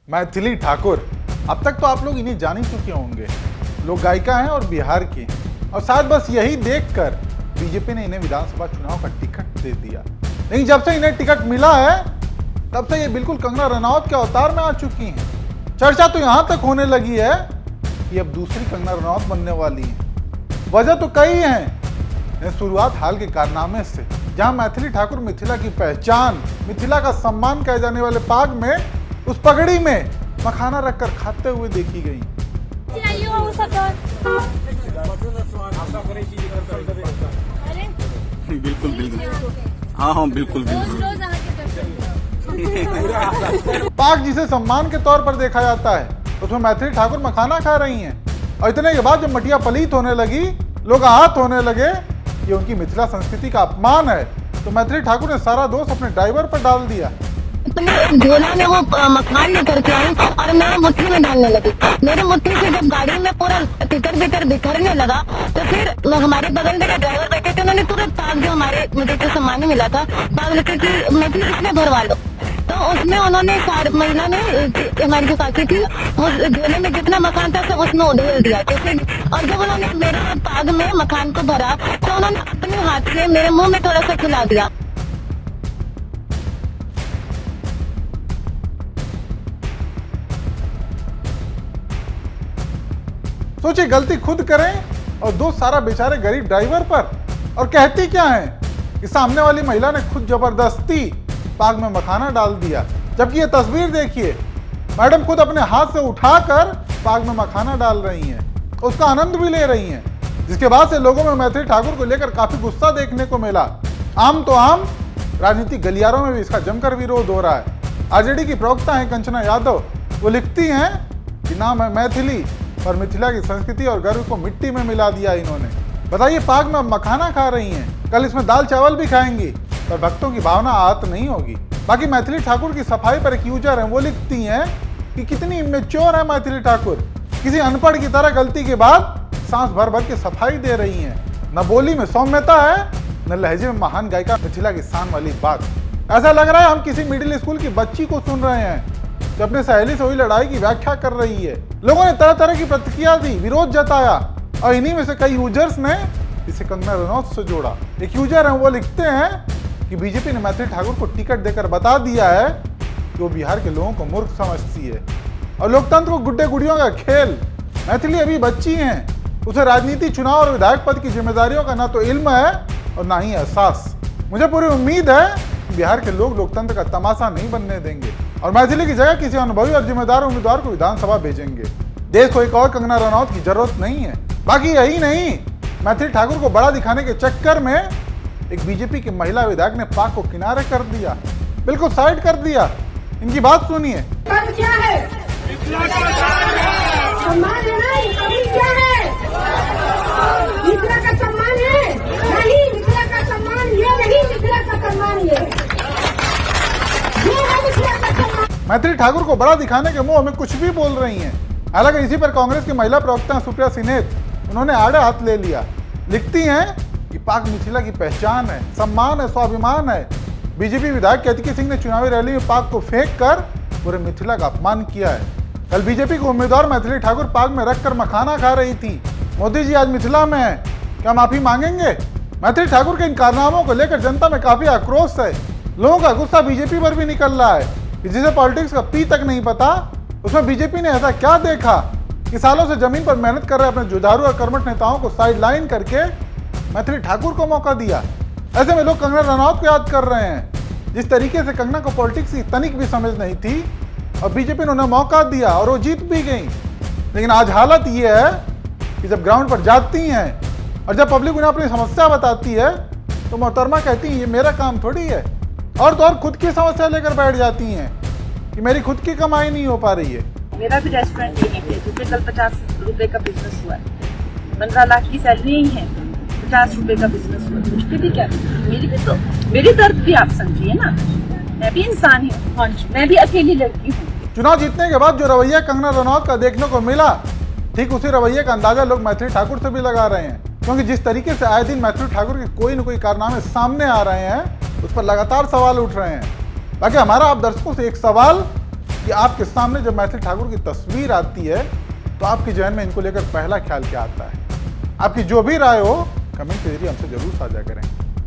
मैथिली ठाकुर, अब तक तो आप लोग इन्हें जान ही चुके होंगे। लोग गायिका हैं और बिहार की, और शायद बस यही देखकर बीजेपी ने इन्हें विधानसभा चुनाव का टिकट दे दिया। लेकिन जब से इन्हें टिकट मिला है तब से ये बिल्कुल कंगना रनौत के अवतार में आ चुकी हैं। चर्चा तो यहां तक होने लगी है कि अब दूसरी कंगना रनौत बनने वाली है। वजह तो कई हैं। शुरुआत हाल के कारनामे से, जहां मैथिली ठाकुर मिथिला की पहचान, मिथिला का सम्मान कहे जाने वाले पाग में उस पगड़ी में मखाना रखकर खाते हुए देखी गई। बिल्कुल बिल्कुल, हाँ बिल्कुल बिल्कुल। पाग जिसे सम्मान के तौर पर देखा जाता है, उसमें मैथिली ठाकुर मखाना खा रही हैं। और इतने के बाद जब मटिया पलीत होने लगी, लोग आहत होने लगे, ये उनकी मिथिला संस्कृति का अपमान है, तो मैथिली ठाकुर ने सारा दोष अपने ड्राइवर पर डाल दिया। झोला में वो मकान लेकर के आई और मेरे मुट्ठी में डालने लगी। मेरे मुट्ठी से जब गाड़ी में पूरा तितर बितर बिखरने लगा तो फिर हमारे बगल में ड्राइवर बैठे थे, उन्होंने तुरंत पाग जो हमारे मुझे जो सामान मिला था पाग लेकर के मैं इसमें भरवा लो, तो उसमें उन्होंने महिला ने हमारी जो काकी थी उस झोले में जितना मकान था सब उसमें उधेल दिया। तो फिर और जब उन्होंने मेरे पाग में मकान को भरा तो उन्होंने अपने हाथ से मेरे मुँह में थोड़ा सा खिला दिया। सोचिए, गलती खुद करें और दोस्त सारा बेचारे गरीब ड्राइवर पर। और कहती क्या है कि सामने वाली महिला ने खुद जबरदस्ती पाग में मखाना डाल दिया, जबकि ये तस्वीर देखिए, मैडम खुद अपने हाथ से उठाकर पाग में मखाना डाल रही हैं, उसका आनंद भी ले रही हैं, जिसके बाद से लोगों में मैथिली ठाकुर को लेकर काफी गुस्सा देखने को मिला। आम तो आम, राजनीतिक गलियारों में भी इसका जमकर विरोध हो रहा है। आरजेडी की प्रवक्ता है कंचना यादव, वो लिखती हैं कि नाम है मैथिली और मिथिला की संस्कृति और गर्व को मिट्टी में मिला दिया इन्होंने। बताइए, पाग में मखाना खा रही हैं, कल इसमें दाल चावल भी खाएंगी, पर भक्तों की भावना आहत नहीं होगी। बाकी मैथिली ठाकुर की सफाई पर एक यूजर है, वो लिखती हैं कि कितनी इमेच्योर है मैथिली ठाकुर, किसी अनपढ़ की तरह गलती के बाद सांस भर भर के सफाई दे रही हैं। न बोली में सौम्यता है, न लहजे में महान गायिका मिथिला की शान वाली बात। ऐसा लग रहा है हम किसी मिडिल स्कूल की बच्ची को सुन रहे हैं जो अपने सहेली से हुई लड़ाई की व्याख्या कर रही है। लोगों ने तरह तरह की प्रतिक्रिया दी, विरोध जताया, और इन्हीं में से कई यूजर्स ने इसे कंगना रनौत से जोड़ा। एक यूजर है, वो लिखते हैं कि बीजेपी ने मैथिली ठाकुर को टिकट देकर बता दिया है कि वो बिहार के लोगों को मूर्ख समझती है और लोकतंत्र को गुड्डे गुड़ियों का खेल। मैथिली अभी बच्ची हैं, उसे राजनीति, चुनाव और विधायक पद की जिम्मेदारियों का ना तो इल्म है और ना ही एहसास। मुझे पूरी उम्मीद है बिहार के लोग लोकतंत्र का तमाशा नहीं बनने देंगे और मैथिली की जगह किसी अनुभवी और जिम्मेदार उम्मीदवार को विधानसभा भेजेंगे। देश को एक और कंगना रनौत की जरूरत नहीं है। बाकी यही नहीं, मैथिली ठाकुर को बड़ा दिखाने के चक्कर में एक बीजेपी की महिला विधायक ने पाक को किनारे कर दिया, बिल्कुल साइड कर दिया। इनकी बात सुनिए। क्या है? सम्मान है ना, ये क्या है? मिथिला का सम्मान है? नहीं, मिथिला का सम्मान ये नहीं, मिथिला का सम्मान ये है मिथिला का सम्मान। मैथिली ठाकुर को बड़ा दिखाने के मुंह में कुछ भी बोल रही हैं। हालांकि इसी पर कांग्रेस की महिला प्रवक्ता सुप्रिया सिनेत, उन्होंने आड़े हाथ ले लिया। लिखती हैं कि पाक मिथिला की पहचान है, सम्मान है, स्वाभिमान है। बीजेपी विधायक केतकी सिंह ने चुनावी रैली में पाक को फेंक कर पूरे मिथिला का अपमान किया है। कल बीजेपी को उम्मीदवार मैथिली ठाकुर पाक में रखकर मखाना खा रही थी। मोदी जी आज मिथिला में है, क्या माफी मांगेंगे? मैथिली ठाकुर के इन कारनामों को लेकर जनता में काफी आक्रोश है। लोगों का गुस्सा बीजेपी पर भी निकल रहा है कि जिसे पॉलिटिक्स का पी तक नहीं पता, उसमें बीजेपी ने ऐसा क्या देखा कि सालों से जमीन पर मेहनत कर रहे अपने जुझारू और कर्मठ नेताओं को साइड लाइन करके मैथिली ठाकुर को मौका दिया। ऐसे में लोग कंगना रनौत को याद कर रहे हैं। जिस तरीके से कंगना को पॉलिटिक्स की तनिक भी समझ नहीं थी और बीजेपी ने उन्हें मौका दिया और वो जीत भी गई। लेकिन आज हालत ये है कि जब ग्राउंड पर जाती हैं और जब पब्लिक उन्हें अपनी समस्या बताती है तो मोहतरमा कहती हैं ये मेरा काम थोड़ी है, और तो और खुद की समस्या लेकर बैठ जाती हैं कि मेरी खुद की कमाई नहीं हो पा रही है। मेरा भी रेस्टोरेंट यही है, जिससे कल 50 रुपए का बिजनेस हुआ है। 15 लाख की सैलरी ही है, 50 रुपए का बिजनेस हुआ। मुझ पे भी क्या, मेरी दर्द भी आप समझिए ना, मैं भी इंसान हूँ, मैं भी अकेली लड़की हूँ। चुनाव जीतने के बाद जो रवैया कंगना रनौत का देखने को मिला, ठीक उसी रवैये का अंदाजा लोग मैथिली ठाकुर से भी लगा रहे हैं। क्योंकि जिस तरीके से आए दिन मैथिली ठाकुर के कोई न कोई कारनामे सामने आ रहे हैं, उस पर लगातार सवाल उठ रहे हैं। बाकी हमारा आप दर्शकों से एक सवाल कि आपके सामने जब मैथिली ठाकुर की तस्वीर आती है तो आपके जहन में इनको लेकर पहला ख्याल क्या आता है? आपकी जो भी राय हो कमेंट के जरिए हमसे जरूर साझा करें।